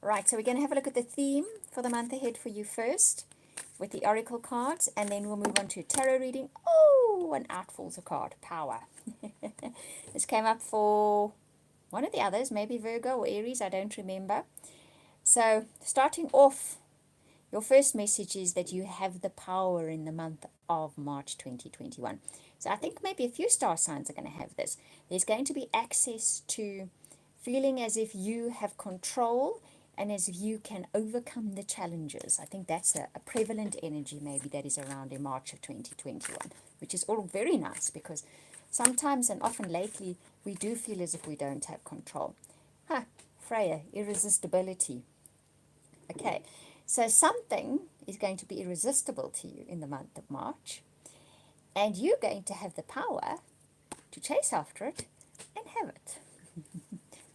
Right, so we're going to have a look at the theme for the month ahead for you first with the oracle cards, and then we'll move on to tarot reading. Oh, and out falls a card, power. This came up for one of the others, maybe Virgo or Aries, I don't remember. So starting off, your first message is that you have the power in the month of March 2021. So I think maybe a few star signs are going to have this. There's going to be access to feeling as if you have control and as if you can overcome the challenges. I think that's a prevalent energy maybe that is around in March of 2021, which is all very nice because sometimes and often lately we do feel as if we don't have control. Freya, irresistibility. Okay, so something is going to be irresistible to you in the month of March, and you're going to have the power to chase after it and have it.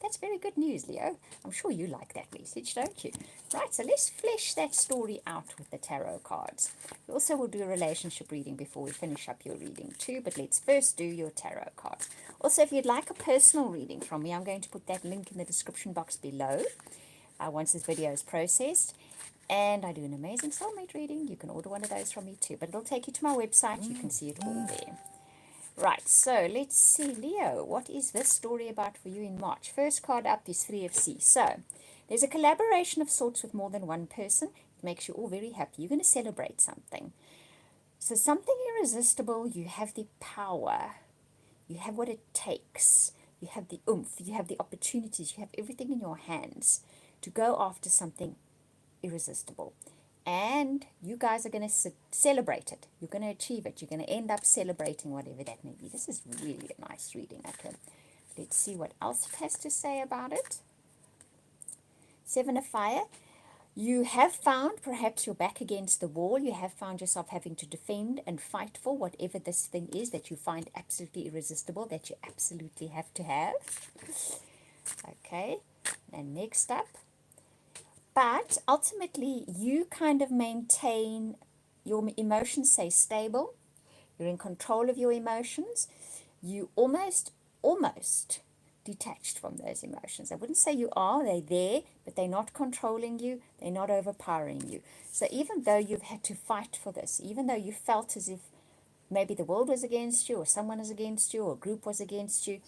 That's very good news, Leo. I'm sure you like that message, don't you? Right, so let's flesh that story out with the tarot cards. We also will do a relationship reading before we finish up your reading too, but let's first do your tarot cards. Also, if you'd like a personal reading from me, I'm going to put that link in the description box below once this video is processed. And I do an amazing soulmate reading. You can order one of those from me too, but it'll take you to my website. You can see it all there. Right, so let's see, Leo, what is this story about for you in March? First card up is Three of Sea. So there's a collaboration of sorts with more than one person. It makes you all very happy. You're going to celebrate something. So something irresistible. You have the power. You have what it takes. You have the oomph. You have the opportunities. You have everything in your hands to go after something irresistible. And you guys are going to celebrate it. You're going to achieve it. You're going to end up celebrating whatever that may be. This is really a nice reading. Okay, let's see what else it has to say about it. Seven of Fire. You have found perhaps you're back against the wall. You have found yourself having to defend and fight for whatever this thing is that you find absolutely irresistible, that you absolutely have to have. Okay, and next up. But ultimately, you kind of maintain your emotions, stay stable. You're in control of your emotions. You almost detached from those emotions. I wouldn't say you are. They're there, but they're not controlling you. They're not overpowering you. So even though you've had to fight for this, even though you felt as if maybe the world was against you, or someone was against you, or a group was against you,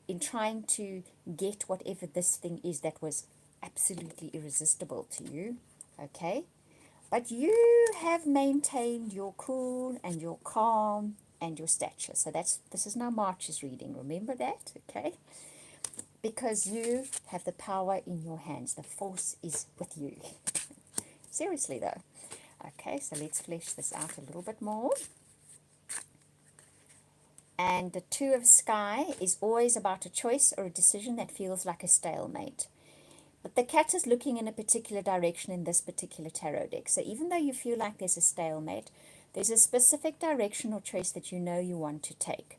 in trying to get whatever this thing is that was absolutely irresistible to you, okay? But you have maintained your cool and your calm and your stature. So this is now March's reading. Remember that, okay? Because you have the power in your hands. The force is with you. Seriously, though. Okay, so let's flesh this out a little bit more. And the Two of Sky is always about a choice or a decision that feels like a stalemate. But the cat is looking in a particular direction in this particular tarot deck. So even though you feel like there's a stalemate, there's a specific direction or choice that you know you want to take.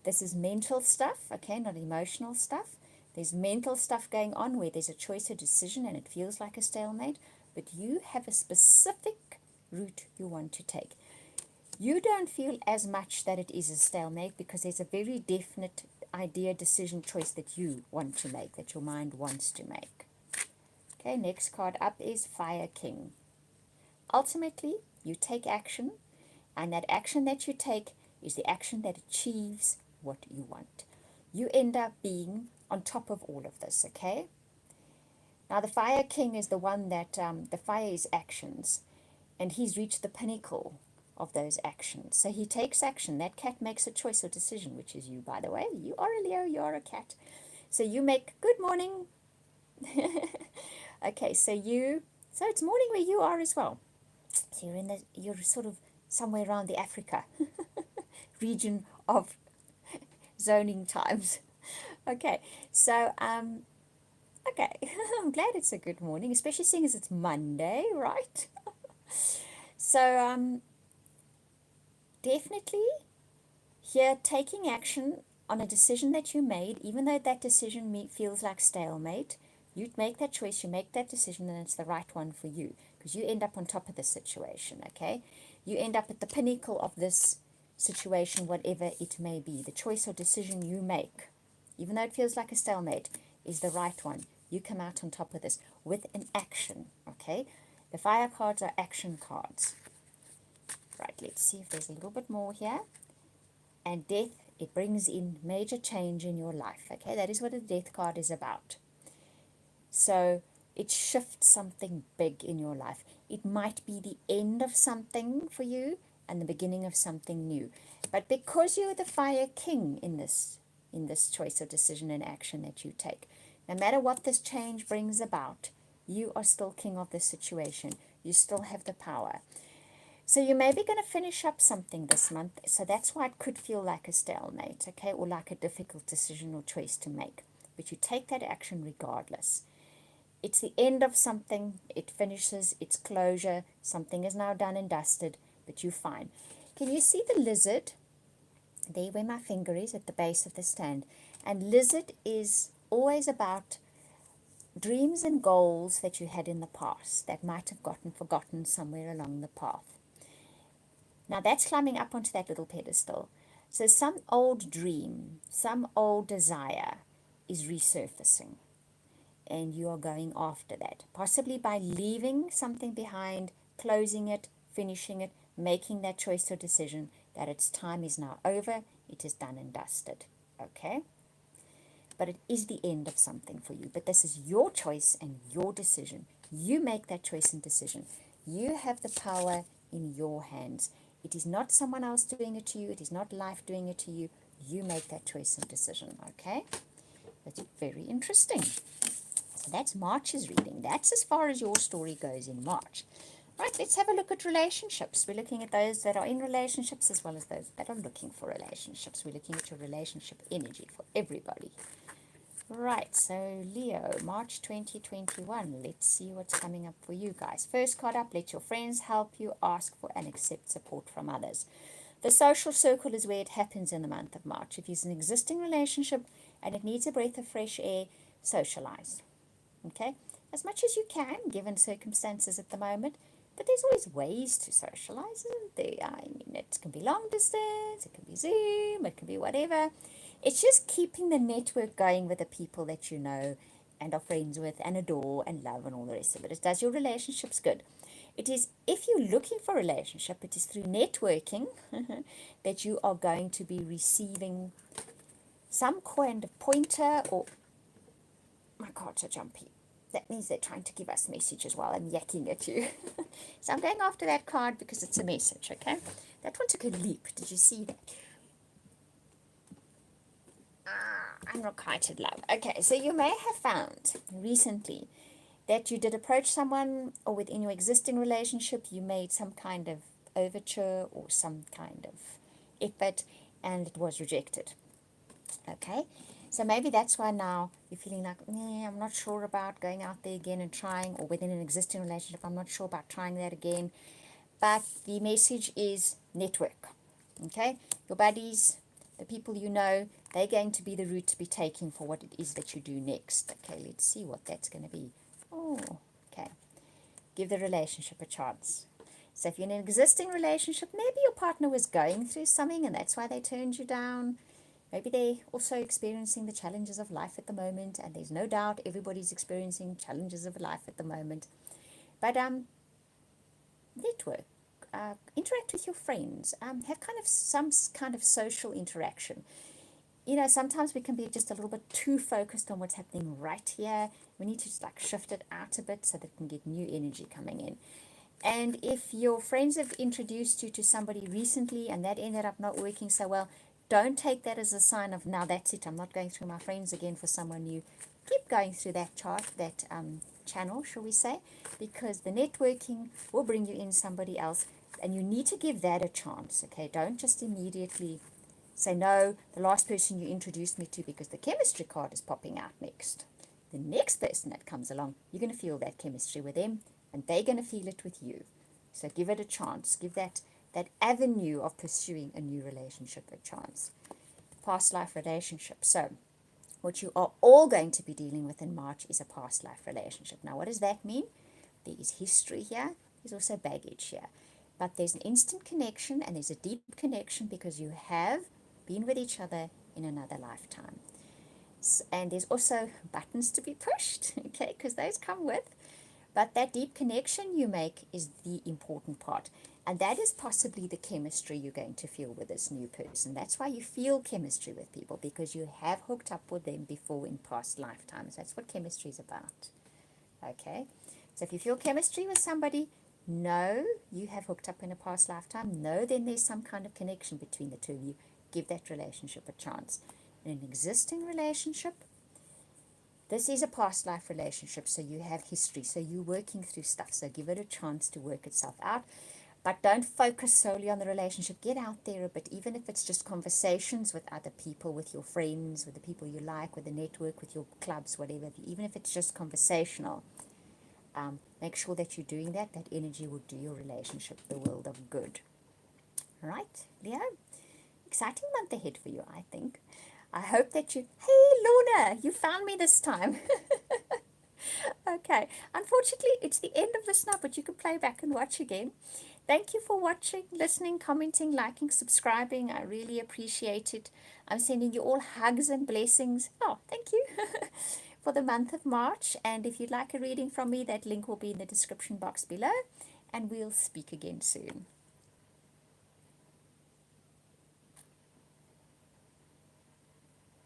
This is mental stuff, okay, not emotional stuff. There's mental stuff going on where there's a choice or decision and it feels like a stalemate, but you have a specific route you want to take. You don't feel as much that it is a stalemate because there's a very definite idea, decision, choice that you want to make, that your mind wants to make. Okay, next card up is Fire King. Ultimately, you take action, and that action that you take is the action that achieves what you want. You end up being on top of all of this, okay? Now, the Fire King is the one that, the fire is actions, and he's reached the pinnacle of those actions. So he takes action. That cat makes a choice or decision, which is you, by the way. You are a Leo, you are a cat. So you make, good morning. Okay, so it's morning where you are as well. So you're sort of somewhere around the Africa region of zoning times. Okay, so okay, I'm glad it's a good morning, especially seeing as it's Monday, right? So definitely here taking action on a decision that you made, even though that decision feels like stalemate. You make that choice, you make that decision, and it's the right one for you because you end up on top of the situation, okay? You end up at the pinnacle of this situation, whatever it may be. The choice or decision you make, even though it feels like a stalemate, is the right one. you come out on top of this with an action, okay? The fire cards are action cards. Right, let's see if there's a little bit more here. And death, it brings in major change in your life, okay? That is what a death card is about. So it shifts something big in your life. It might be the end of something for you and the beginning of something new. But because you're the fire king in this choice or decision and action that you take, no matter what this change brings about, you are still king of the situation. You still have the power. So you may be going to finish up something this month. So that's why it could feel like a stalemate, okay, or like a difficult decision or choice to make. But you take that action regardless. It's the end of something. It finishes, it's closure. Something is now done and dusted, but you're fine. Can you see the lizard? There where my finger is at the base of the stand. And lizard is always about dreams and goals that you had in the past that might have gotten forgotten somewhere along the path. Now that's climbing up onto that little pedestal. So some old dream, some old desire is resurfacing. And you are going after that. Possibly by leaving something behind, closing it, finishing it, making that choice or decision that its time is now over, it is done and dusted. Okay? But it is the end of something for you. But this is your choice and your decision. You make that choice and decision. You have the power in your hands. It is not someone else doing it to you. It is not life doing it to you. You make that choice and decision. Okay? That's very interesting. So that's March's reading. That's as far as your story goes in March. Right, let's have a look at relationships. We're looking at those that are in relationships as well as those that are looking for relationships. We're looking at your relationship energy for everybody. Right, so Leo, March 2021. Let's see what's coming up for you guys. First card up, let your friends help you, ask for and accept support from others. The social circle is where it happens in the month of March. If it's an existing relationship and it needs a breath of fresh air, socialize. Okay? As much as you can, given circumstances at the moment. But there's always ways to socialize, isn't there? I mean, it can be long distance, it can be Zoom, it can be whatever. It's just keeping the network going with the people that you know and are friends with and adore and love and all the rest of it. It does your relationships good. It is, if you're looking for a relationship, it is through networking that you are going to be receiving some kind of pointer or... My cards are jumpy. That means they're trying to give us messages while I'm yakking at you. So I'm going after that card because it's a message, okay? That one took a leap. Did you see that? Unrequited love. Okay, so you may have found recently that you did approach someone, or within your existing relationship you made some kind of overture or some kind of effort and it was rejected. Okay, so maybe that's why now you're feeling like, I'm not sure about going out there again and trying, or within an existing relationship, I'm not sure about trying that again. But the message is network. Okay, your buddies, the people you know, they're going to be the route to be taking for what it is that you do next. Okay, let's see what that's going to be. Oh, okay. Give the relationship a chance. So if you're in an existing relationship, maybe your partner was going through something and that's why they turned you down. Maybe they're also experiencing the challenges of life at the moment, and there's no doubt everybody's experiencing challenges of life at the moment. But network, interact with your friends, have kind of some kind of social interaction. You know, sometimes we can be just a little bit too focused on what's happening right here. We need to just like shift it out a bit so that we can get new energy coming in. And if your friends have introduced you to somebody recently and that ended up not working so well, don't take that as a sign of, now that's it, I'm not going through my friends again for someone new. Keep going through that chart, that channel, shall we say, because the networking will bring you in somebody else, and you need to give that a chance, okay? Don't just immediately say, no, the last person you introduced me to, because the chemistry card is popping out next. The next person that comes along, you're going to feel that chemistry with them, and they're going to feel it with you. So give it a chance. Give that avenue of pursuing a new relationship a chance. Past life relationship. So what you are all going to be dealing with in March is a past life relationship. Now, what does that mean? There is history here. There's also baggage here. But there's an instant connection and there's a deep connection because you have been with each other in another lifetime. And there's also buttons to be pushed, okay, because those come with. But that deep connection you make is the important part. And that is possibly the chemistry you're going to feel with this new person. That's why you feel chemistry with people, because you have hooked up with them before in past lifetimes. That's what chemistry is about. Okay? So if you feel chemistry with somebody, know you have hooked up in a past lifetime. Know then there's some kind of connection between the two of you. Give that relationship a chance. In an existing relationship, this is a past life relationship, so you have history, so you're working through stuff, so give it a chance to work itself out. But don't focus solely on the relationship. Get out there a bit, even if it's just conversations with other people, with your friends, with the people you like, with the network, with your clubs, whatever. Even if it's just conversational, make sure that you're doing that. That energy will do your relationship the world of good. All right, Leo? Exciting month ahead for you, I think. I hope that you... Hey, Lorna, you found me this time. Okay, unfortunately, it's the end of this now, but you can play back and watch again. Thank you for watching, listening, commenting, liking, subscribing. I really appreciate it. I'm sending you all hugs and blessings. Oh, thank you. For the month of March. And if you'd like a reading from me, that link will be in the description box below. And we'll speak again soon.